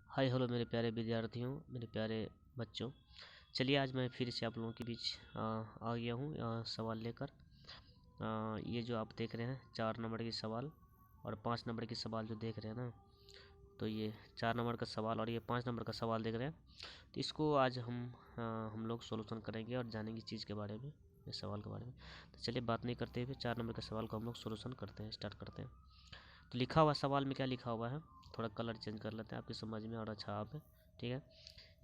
Hi hello मेरे प्यारे विद्यार्थियों, मेरे प्यारे बच्चों। चलिए आज मैं फिर से आप लोगों के बीच आ गया हूँ सवाल लेकर। ये जो आप देख रहे हैं 4 नंबर की सवाल और 5 नंबर की सवाल जो देख रहे हैं ना, तो ये 4 नंबर का सवाल और ये 5 नंबर का सवाल देख रहे हैं। तो इसको आज हम लोग सोल्यूशन करेंगे और जानेंगे चीज़ के बारे में, इस सवाल के बारे में। तो चलिए बात नहीं करते हुए 4 नंबर के सवाल को हम लोग सोल्यूशन करते हैं, स्टार्ट करते हैं। तो लिखा हुआ सवाल में क्या लिखा हुआ है, थोड़ा कलर चेंज कर लेते हैं आपकी समझ में और अच्छा आप है। ठीक है,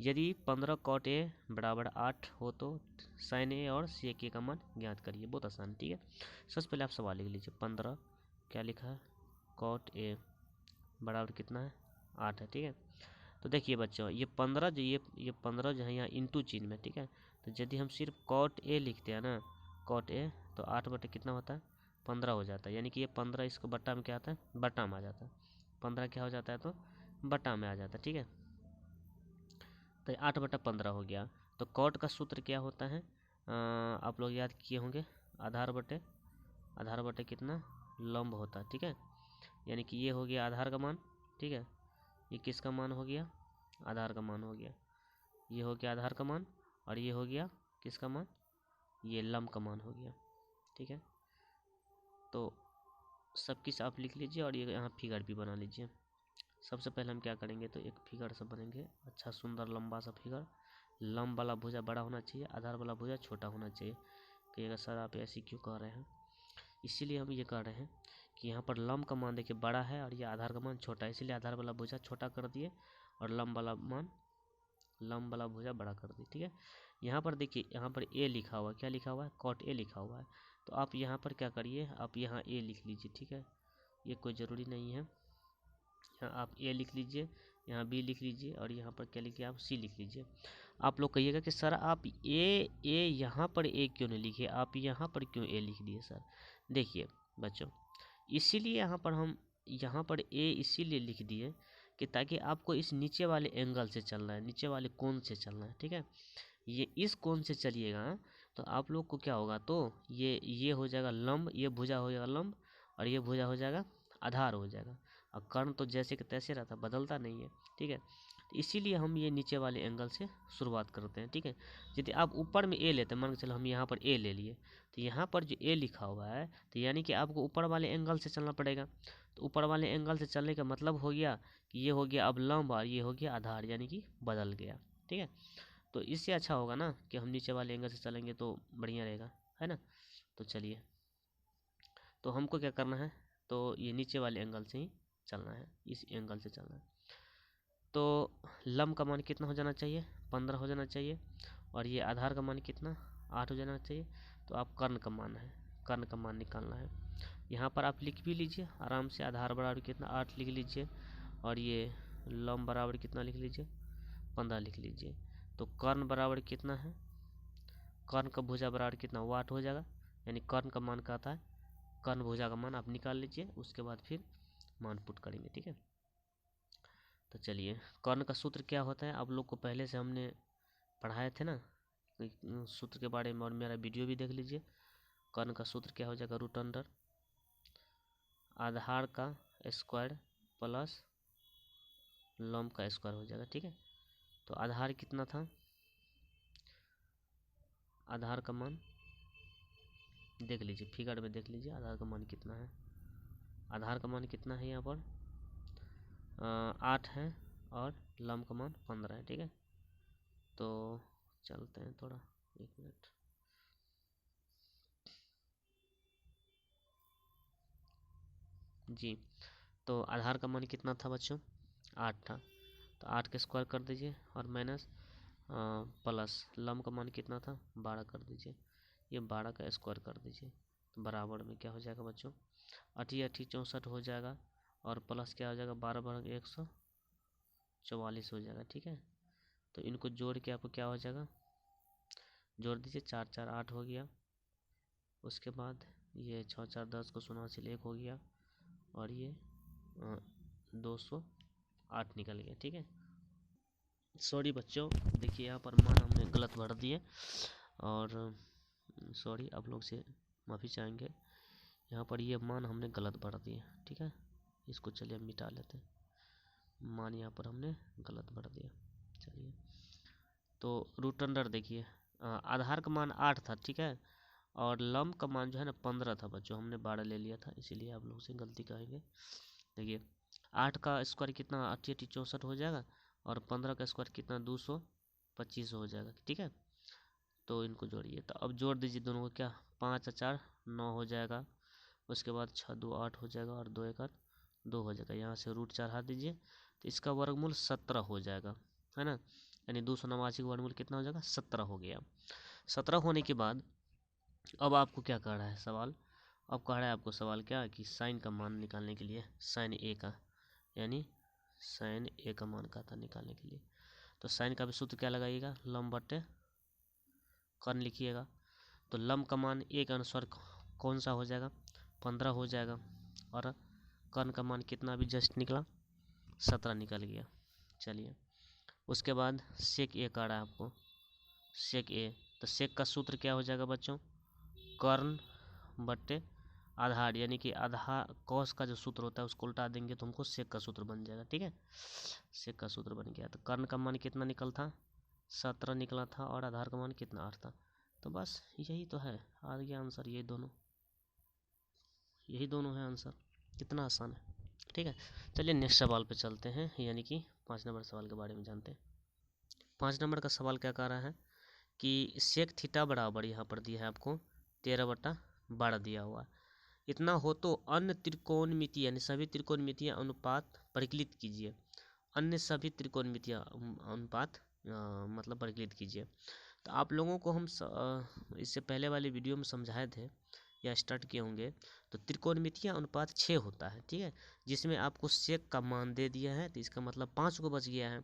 यदि 15 कॉट ए बराबर 8 हो तो साइन ए और सेक ए का मान ज्ञात करिए। बहुत आसान। ठीक है, सबसे पहले आप सवाल लिख लीजिए। 15 क्या लिखा है, कॉट ए बराबर कितना है, 8 है। ठीक है, तो देखिए बच्चों, ये 15 जो ये 15 जो है यहाँ इंटू चिन्ह में। ठीक है, तो यदि हम सिर्फ कॉट ए लिखते हैं ना, कॉट ए, तो 8 बटे कितना होता है, 15 हो जाता है। यानी कि ये 15 इसको बट्टा में क्या आता है, बट्टा में आ जाता है। 15 क्या हो जाता है, तो बट्टा में आ जाता है। ठीक है, तो 8 बटा 15 हो गया। तो कॉट का सूत्र क्या होता है, आप लोग याद किए होंगे, आधार बटे कितना, लंब होता है। ठीक है, यानी कि ये हो गया आधार का मान। ठीक है, ये किसका मान हो गया, आधार का मान हो गया। ये हो गया आधार का मान और ये हो गया किसका मान, ये लंब का मान हो गया। ठीक है, तो सब किस आप लिख लीजिए और ये यहाँ फिगर भी बना लीजिए। सबसे पहले हम क्या करेंगे, तो एक फिगर सब बनेंगे, अच्छा सुंदर लंबा सा फिगर। लंब वाला भुजा बड़ा होना चाहिए, आधार वाला भुजा छोटा होना चाहिए। कहिएगा सर आप ऐसे क्यों कह रहे हैं, इसीलिए हम ये कह रहे हैं कि यहाँ पर लंब का मान देखिए बड़ा है और ये आधार का मान छोटा है, इसीलिए आधार वाला भुजा छोटा कर दिए और लंब वाला भुजा बड़ा कर दिए। ठीक है, यहाँ पर देखिए, यहाँ पर ए लिखा हुआ है, क्या लिखा हुआ है, कॉट ए लिखा हुआ है। तो आप यहाँ पर क्या करिए, आप यहाँ ए लिख लीजिए। ठीक है, ये कोई ज़रूरी नहीं है, यहाँ आप ए लिख लीजिए, यहाँ बी लिख लीजिए और यहाँ पर क्या लिखिए, आप सी लिख लीजिए। आप लोग कहिएगा कि सर आप ए यहाँ पर ए क्यों नहीं लिखे, आप यहाँ पर क्यों ए लिख दिए सर। देखिए बच्चों, इसीलिए यहाँ पर ए इसीलिए लिख दिए कि ताकि आपको इस नीचे वाले एंगल से चलना है, नीचे वाले कोण से चलना है। ठीक है, ये इस कोण से चलिएगा तो आप लोग को क्या होगा, तो ये हो जाएगा लंब, ये भुजा हो जाएगा लंब और ये भुजा हो जाएगा आधार हो जाएगा। और कर्ण तो जैसे कि तैसे रहता, बदलता नहीं है। ठीक है, तो इसीलिए हम ये नीचे वाले एंगल से शुरुआत करते हैं। ठीक है, यदि आप ऊपर में ए लेते हैं, मान के चलो हम यहाँ पर ए ले लिए, तो यहाँ पर जो ए लिखा हुआ है, तो यानी कि आपको ऊपर वाले एंगल से चलना पड़ेगा। तो ऊपर वाले एंगल से चलने का मतलब हो गया कि ये हो गया अब लंब और ये हो गया आधार, यानी कि बदल गया। ठीक है, तो इससे अच्छा होगा ना कि हम नीचे वाले एंगल से चलेंगे तो बढ़िया रहेगा, है ना। तो चलिए, तो हमको क्या करना है, तो ये नीचे वाले एंगल से ही चलना है, इस एंगल से चलना है। तो लंब का मान कितना हो जाना चाहिए, 15 हो जाना चाहिए और ये आधार का मान कितना, 8 हो जाना चाहिए। तो आप कर्ण का मान है, कर्ण का मान निकालना है। यहाँ पर आप लिख भी लीजिए आराम से, आधार बराबर कितना 8 लिख लीजिए और ये लंब बराबर कितना लिख लीजिए, 15 लिख लीजिए। तो कर्ण बराबर कितना है, कर्ण का भुजा बराबर कितना, 8 हो जाएगा। यानी कर्ण का मान क्या आता है, कर्ण भुजा का मान आप निकाल लीजिए, उसके बाद फिर मान पुट करेंगे। ठीक है, तो चलिए, कर्ण का सूत्र क्या होता है, आप लोग को पहले से हमने पढ़ाए थे ना सूत्र के बारे में, और मेरा वीडियो भी देख लीजिए। कर्ण का सूत्र क्या हो जाएगा, रूट अंडर आधार का स्क्वायर प्लस लंब का स्क्वायर हो जाएगा। ठीक है, तो आधार कितना था, आधार का मान देख लीजिए, फिगर में देख लीजिए आधार का मान कितना है। आधार का मान कितना है यहाँ पर 8 है और लंब का मान 15 है। ठीक है, तो चलते हैं थोड़ा, 1 मिनट। जी, तो आधार का मान कितना था बच्चों, 8 था। तो 8 का स्क्वायर कर दीजिए और माइनस प्लस लंब का मान कितना था, 12 कर दीजिए। ये 12 का स्क्वायर कर दीजिए, तो बराबर में क्या हो जाएगा बच्चों, 8 8 64 हो जाएगा और प्लस क्या हो जाएगा, 12 बरंग 144 हो जाएगा। ठीक है, तो इनको जोड़ के आपको क्या हो जाएगा, जोड़ दीजिए, 4 4 8 हो गया। उसके बाद ये 6 4 10 को 0 से 1 हो गया और ये 208 निकल गया। ठीक है, सॉरी बच्चों, देखिए यहाँ पर मान हमने गलत भर दिए और सॉरी, आप लोग से माफ़ी चाहेंगे, यहाँ पर ये मान हमने गलत भर दिए। ठीक है, इसको चलिए हम मिटा लेते हैं। मान यहाँ पर हमने गलत भर दिया। चलिए, तो रूट अंडर देखिए, आधार का मान 8 था, ठीक है, और लम का मान जो है ना 15 था बच्चों, हमने 12 ले लिया था, इसीलिए आप लोग से गलती कहेंगे। देखिए 8 का स्क्वायर कितना 88 64 हो जाएगा, और 15 का स्क्वायर कितना 225 हो जाएगा, ठीक है। तो इनको जोड़िए, तो अब जोड़ दीजिए दोनों को, क्या 5 और 4 9 हो जाएगा, उसके बाद 6 2 8 हो जाएगा, और 2 1 2 हो जाएगा। यहाँ से रूट 4 हटा दीजिए, तो इसका वर्गमूल 17 हो जाएगा, है ना। यानी 289 का वर्गमूल कितना हो जाएगा, 17 हो गया। 17 होने के बाद अब आपको क्या कह रहा है सवाल, अब कह रहा है आपको सवाल क्या, कि साइन का मान निकालने के लिए, साइन ए का, यानी साइन ए का मान का था निकालने के लिए। तो साइन का भी सूत्र क्या लगाइएगा, लम बटे कर्ण लिखिएगा। तो लम का मान ए के अनुसार कौन सा हो जाएगा, 15 हो जाएगा, और कर्ण का मान कितना अभी जस्ट निकला, 17 निकल गया। चलिए, उसके बाद सेक ए का रहा है आपको, सेक ए, तो सेक का सूत्र क्या हो जाएगा बच्चों, कर्ण बटे आधार, यानी कि आधार कॉस का जो सूत्र होता है उसको उल्टा देंगे तो हमको सेक का सूत्र बन जाएगा, ठीक है। सेक का सूत्र बन गया, तो कर्ण का मान कितना निकल था, 17 निकला था, और आधार का मान कितना 8 था। तो बस यही तो है, आ गया आंसर, यही दोनों है आंसर, कितना आसान है, ठीक है। चलिए नेक्स्ट सवाल पे चलते हैं, यानी कि 5 नंबर सवाल के बारे में जानते हैं। 5 नंबर का सवाल क्या कह रहा है कि सेक थीटा बराबर, यहाँ पर दिया है आपको 13/12 दिया हुआ है। इतना हो तो अन्य त्रिकोणमिति यानी सभी त्रिकोणमितियाँ अनुपात परिकलित कीजिए। अन्य सभी त्रिकोणमितियाँ अनुपात मतलब परिकलित कीजिए। तो आप लोगों को हम इससे पहले वाले वीडियो में समझाए थे या स्टार्ट किए होंगे। तो त्रिकोणमितियाँ अनुपात 6 होता है, ठीक है, जिसमें आपको सेक का मान दे दिया है, तो इसका मतलब 5 को बच गया है।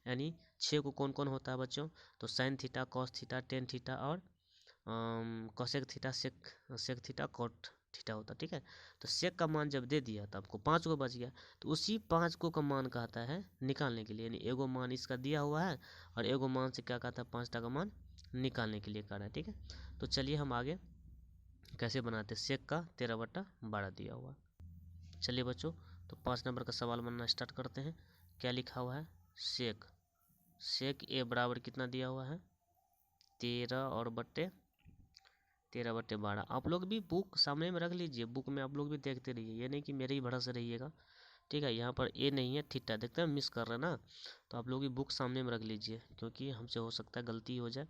यानी 6 को कौन कौन होता है बच्चों, तो sine theta, cos theta, tan theta, और cosec theta, sec theta, cot theta होता है, ठीक है। तो सेक का मान जब दे दिया तो आपको 5 को बच गया, तो उसी 5 को का मान कहता है निकालने के लिए, यानी एगो मान इसका दिया हुआ है और एगो मान से क्या कहता है 5टा का मान निकालने के लिए कह रहा है, ठीक है। तो चलिए हम आगे कैसे बनाते हैं, सेक का 13/12 दिया हुआ। चलिए बच्चों, तो 5 नंबर का सवाल बनना स्टार्ट करते हैं। क्या लिखा हुआ है, सेक ए बराबर कितना दिया हुआ है, 13/12। आप लोग भी बुक सामने में रख लीजिए, बुक में आप लोग भी देखते रहिए, ये नहीं कि मेरे ही भरोसे रहिएगा, ठीक है। यहाँ पर ए नहीं है, थीटा, देखते हैं मिस कर रहे हैं ना, तो आप लोग भी बुक सामने में रख लीजिए, क्योंकि हमसे हो सकता है गलती हो जाए।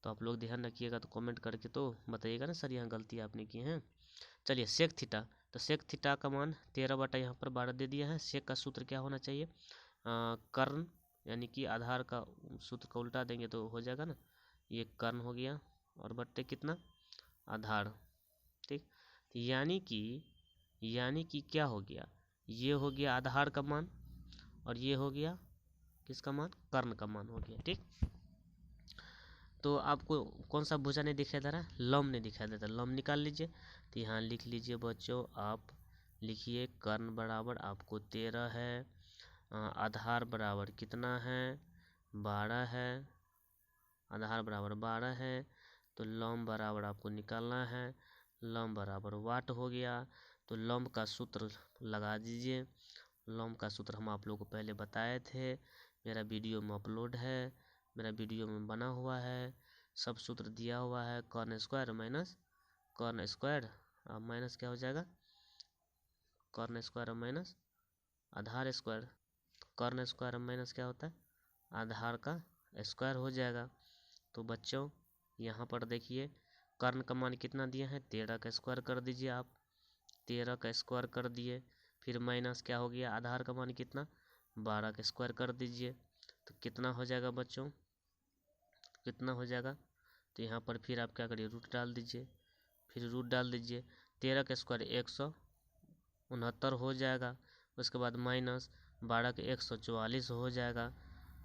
तो आप लोग ध्यान रखिएगा, तो कमेंट करके तो बताइएगा ना सर यहाँ गलती आपने की है। चलिए सेक थीटा, तो सेक थीटा का मान 13/12 दे दिया है। सेक का सूत्र क्या होना चाहिए, कर्ण, यानी कि आधार का सूत्र का उल्टा देंगे तो हो जाएगा ना, ये कर्ण हो गया, और बट्टे कितना आधार, ठीक। यानी कि क्या हो गया, ये हो गया आधार का मान, और ये हो गया किसका मान, कर्ण का मान हो गया, ठीक। तो आपको कौन सा भुजा नहीं दिखाई दे रहा है, लम नहीं दिखाई देता, लम निकाल लीजिए। तो यहाँ लिख लीजिए बच्चों, आप लिखिए कर्ण बराबर आपको 13 है, आधार बराबर कितना है 12 है, आधार बराबर 12 है, तो लम बराबर आपको निकालना है, लम बराबर वाट हो गया। तो लम का सूत्र लगा दीजिए, लम का सूत्र हम आप लोगों को पहले बताए थे, मेरा वीडियो में अपलोड है, मेरा वीडियो में बना हुआ है, सब सूत्र दिया हुआ है। Corn square minus corn square, minus क्या हो जाएगा, कॉर्न स्क्वायर माइनस आधार स्क्वायर, कॉर्न स्क्वायर माइनस क्या होता है, आधार का स्क्वायर हो जाएगा। तो बच्चों यहाँ पर देखिए कर्ण का मान कितना दिया है, 13 का स्क्वायर कर दीजिए आप, 13 का स्क्वायर कर दिए, फिर माइनस क्या हो गया, आधार का मान कितना 12 का स्क्वायर कर दीजिए, तो कितना हो जाएगा बच्चों, कितना हो जाएगा। तो यहाँ पर फिर आप क्या करिए, रूट डाल दीजिए, फिर रूट डाल दीजिए, 13 का स्क्वायर 169 हो जाएगा, उसके बाद माइनस 12 के 144 हो जाएगा।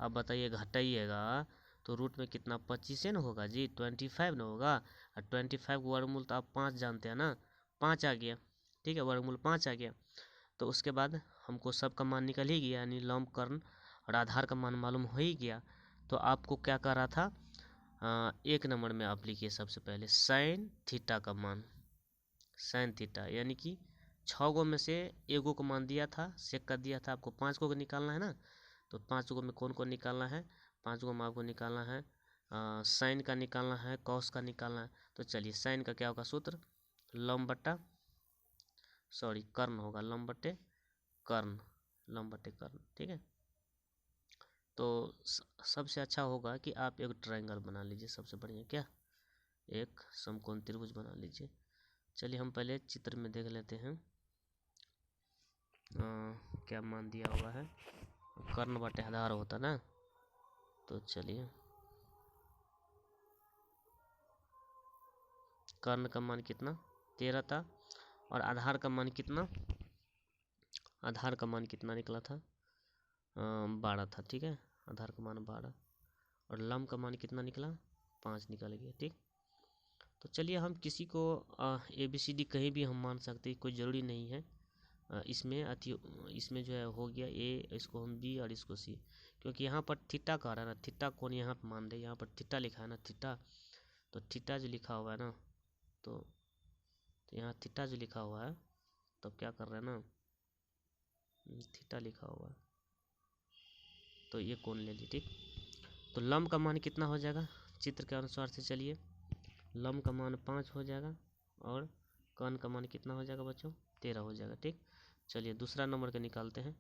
अब बताइए घटाइएगा तो रूट में कितना 25 न होगा जी, 25 न होगा, और 25 का वर्गमूल तो आप 5 जानते हैं ना, 5 आ गया, ठीक है, वर्गमूल 5 आ गया। तो उसके बाद हमको सब का मान निकल ही गया, यानी लम, कर्ण और आधार का मान मालूम हो ही गया। तो आपको क्या कर रहा था, 1 नंबर में आप लिखिए सबसे पहले साइन थीटा का मान, साइन थीटा यानी कि 6 गो में से एगो को मान दिया था, सेक कर दिया था, आपको 5 गो को निकालना है ना। तो 5 गो में कौन कौन निकालना है, 5 गो में आपको निकालना है साइन का निकालना है, कॉस का निकालना है। तो चलिए साइन का क्या होगा सूत्र, लंब बट्टा कर्ण होगा, लंब बट्टे कर्ण, लंब बट्टे कर्ण, ठीक है। तो सबसे अच्छा होगा कि आप एक ट्रायंगल बना लीजिए, सबसे बढ़िया क्या, एक समकोण त्रिभुज बना लीजिए। चलिए हम पहले चित्र में देख लेते हैं क्या मान दिया हुआ है, कर्ण बटे आधार होता ना। तो चलिए कर्ण का मान कितना 13 था, और आधार का मान कितना, आधार का मान कितना निकला था 12 था, ठीक है। आधार का मान 12 और लंब का मान कितना निकला 5 निकल गया, ठीक। तो चलिए हम किसी को ABCD कहीं भी हम मान सकते हैं, कोई ज़रूरी नहीं है। इसमें जो है हो गया A, इसको हम B और इसको C, क्योंकि यहाँ पर थीटा कह रहा है ना, थीटा कौन यहाँ पर मान रहे, यहाँ पर थीटा लिखा है ना, थीटा। तो थीटा जो लिखा हुआ है ना, तो यहाँ थीटा जो लिखा हुआ है, तो क्या कर रहे हैं ना, थीटा लिखा हुआ है, तो ये कौन ले ली, ठीक। तो लंब का मान कितना हो जाएगा चित्र के अनुसार से, चलिए लंब का मान 5 हो जाएगा, और कर्ण का मान कितना हो जाएगा बच्चों 13 हो जाएगा, ठीक। चलिए दूसरा नंबर का निकालते हैं,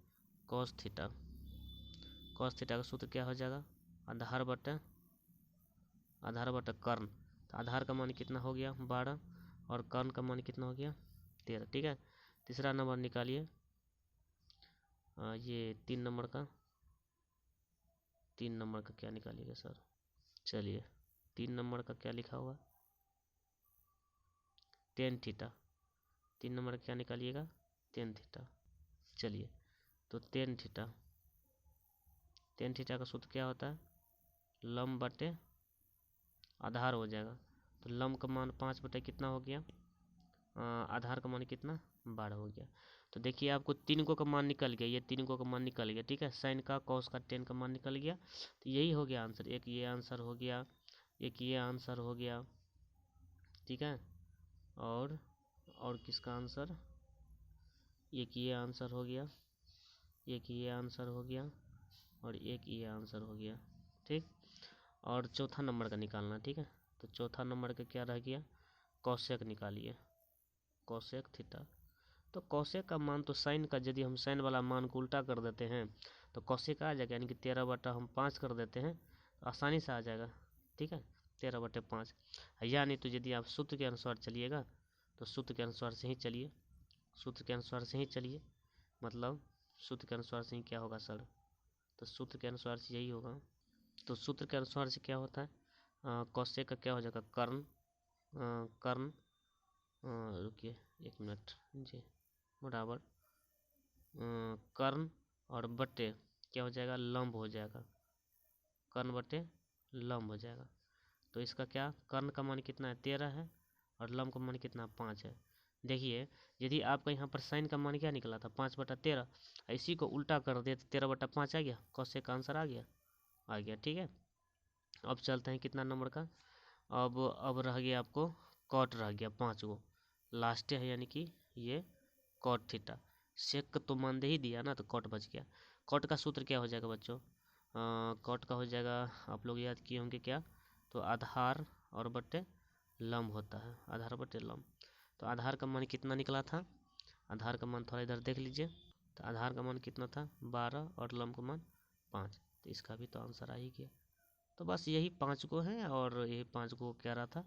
कॉस थीटा। कॉस थीटा का सूत्र क्या हो जाएगा, आधार बटा कर्ण। तो आधार का मान कितना हो गया 12, और कर्ण का मान कितना हो गया 13, ठीक है। तीसरा नंबर निकालिए, ये 3 नंबर का, 3 नंबर का क्या निकालिएगा सर, चलिए 3 नंबर का क्या लिखा हुआ टेन थीटा, 3 नंबर क्या निकालिएगा टेन थीटा। चलिए तो टेन थीटा का सूत्र क्या होता है, लंब बटे आधार हो जाएगा। तो लंब का मान 5 बटे कितना हो गया, आधार का मान कितना 12 हो गया। तो देखिए आपको 3 को का मान निकल गया, ये 3 को का मान निकल गया, ठीक है। साइन का कॉस का टेन का मान निकल गया, तो यही हो गया आंसर। एक ये आंसर हो गया, एक ये आंसर हो गया, ठीक है। और किसका आंसर, एक ये आंसर हो गया, एक ये आंसर हो गया, और एक ये आंसर हो गया, ठीक। और चौथा नंबर का निकालना, ठीक है। तो चौथा नंबर का क्या रह गया, कॉसेक निकालिए, कॉसेक थीटा। तो कॉसेक का मान तो साइन का, यदि हम साइन वाला मान को उल्टा कर देते हैं तो कॉसेक आ जाएगा, यानी कि 13 बटा हम 5 कर देते हैं तो आसानी से आ जाएगा, ठीक है 13 बटे 5। या नहीं तो यदि आप सूत्र के अनुसार चलिएगा तो सूत्र के अनुसार से ही चलिए, सूत्र के अनुसार से ही चलिए, मतलब सूत्र के अनुसार से ही क्या होगा सर, तो सूत्र के अनुसार से यही होगा। तो सूत्र के अनुसार से क्या होता है कॉसेक का क्या हो जाएगा कर्ण, कर्ण रुकिए 1 मिनट जी, बराबर कर्ण और बटे क्या हो जाएगा लंब हो जाएगा, कर्ण बटे लंब हो जाएगा। तो इसका क्या, कर्ण का मान कितना है 13 है, और लंब का मान कितना 5 है। देखिए यदि आपका यहाँ पर साइन का मान क्या निकला था 5 बटा 13, इसी को उल्टा कर दे तो 13 बटा 5 आ गया, कॉसेक का आंसर आ गया, ठीक है। अब चलते हैं कितना नंबर का, अब रह गया आपको कॉट रह गया 5 गो, लास्ट है, यानी कि ये कॉट थीटा। सेक तो मान दे ही दिया ना, तो कॉट बच गया। कॉट का सूत्र क्या हो जाएगा बच्चों, कॉट का हो जाएगा, आप लोग याद किए होंगे क्या, तो आधार और बटे लंब होता है, आधार बटे लंब। तो आधार का मान कितना निकला था, आधार का मान थोड़ा इधर देख लीजिए, तो आधार का मान कितना था 12 और लंब का मान 5, तो इसका भी तो आंसर आ ही गया। तो बस यही 5 को है, और यही 5 को कह रहा था,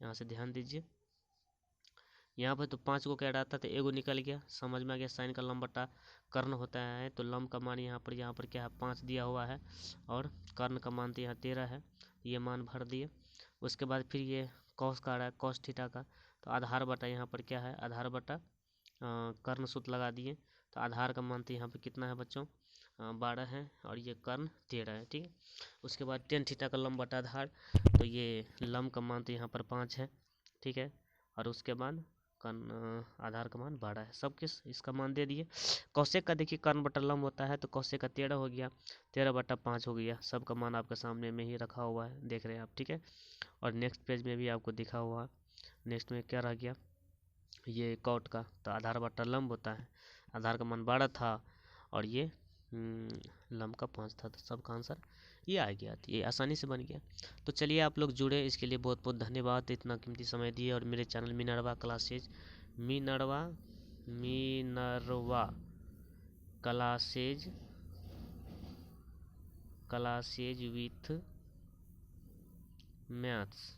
यहाँ से ध्यान दीजिए, यहाँ पर तो 5 को कह रहा था, तो एगो निकल गया, समझ में आ गया। साइन का लंब बटा कर्ण होता है, तो लंब का मान यहाँ पर क्या है 5 दिया हुआ है, और कर्ण का मान तो यहाँ 13 है, ये मान भर दिए। उसके बाद फिर ये कॉस का आ रहा है, कॉस थीटा का, तो आधार बटा यहाँ पर क्या है, आधार बटा कर्ण सूत्र लगा दिए। तो आधार का मान तो यहाँ पर कितना है बच्चों 12 है, और ये कर्ण 13 है, ठीक है। उसके बाद टेन थीटा का लंब बटा आधार, तो ये लंब का मान तो यहाँ पर 5 है, ठीक है। और उसके बाद कर्ण आधार का मान 12 है, सब किस इसका मान दे दिए। कौशिक का देखिए कर्ण बटा लंब होता है, तो कौशिक का 13 हो गया, 13 बटा 5 हो गया, सबका मान आपके सामने में ही रखा हुआ है, देख रहे हैं आप, ठीक है। और नेक्स्ट पेज में भी आपको दिखा हुआ, नेक्स्ट में क्या रह गया, ये कॉट का, तो आधार बटा लंब होता है, आधार का मान 12 था और ये लंब का 5 था, तो सबका आंसर ये आ गया। तो ये आसानी से बन गया। तो चलिए आप लोग जुड़े, इसके लिए बहुत बहुत धन्यवाद, इतना कीमती समय दिए। और मेरे channel Minerva classes, Minerva classes with maths,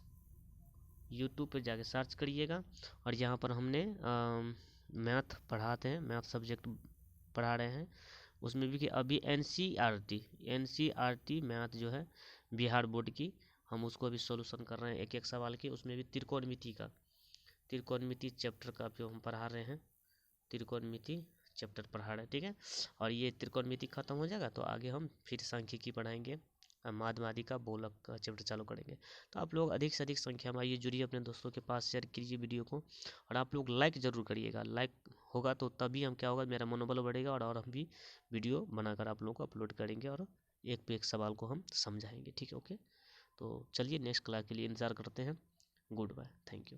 YouTube पे जाके सर्च करिएगा। और यहाँ पर हमने मैथ पढ़ाते हैं, मैथ सब्जेक्ट पढ़ा रहे हैं। उसमें भी कि अभी एनसीईआरटी मैथ जो है बिहार बोर्ड की, हम उसको अभी सॉल्यूशन कर रहे हैं एक एक सवाल के। उसमें भी त्रिकोणमिति चैप्टर का जो हम पढ़ा रहे हैं, त्रिकोणमिति चैप्टर पढ़ा रहे हैं, ठीक है। और ये त्रिकोणमिति खत्म हो जाएगा तो आगे हम फिर सांख्यिकी पढ़ाएंगे, माध्यमादि का बोलक का चैप्टर चालू करेंगे। तो आप लोग अधिक से अधिक संख्या में आइए, जुड़िए, अपने दोस्तों के पास शेयर कीजिए वीडियो को। और आप लोग लाइक ज़रूर करिएगा, लाइक होगा तो तभी हम क्या होगा, मेरा मनोबल बढ़ेगा और हम भी वीडियो बनाकर आप लोगों को अपलोड करेंगे और एक पे एक सवाल को हम समझाएंगे, ठीक है। ओके, तो चलिए नेक्स्ट क्लास के लिए इंतज़ार करते हैं। Good bye, thank you.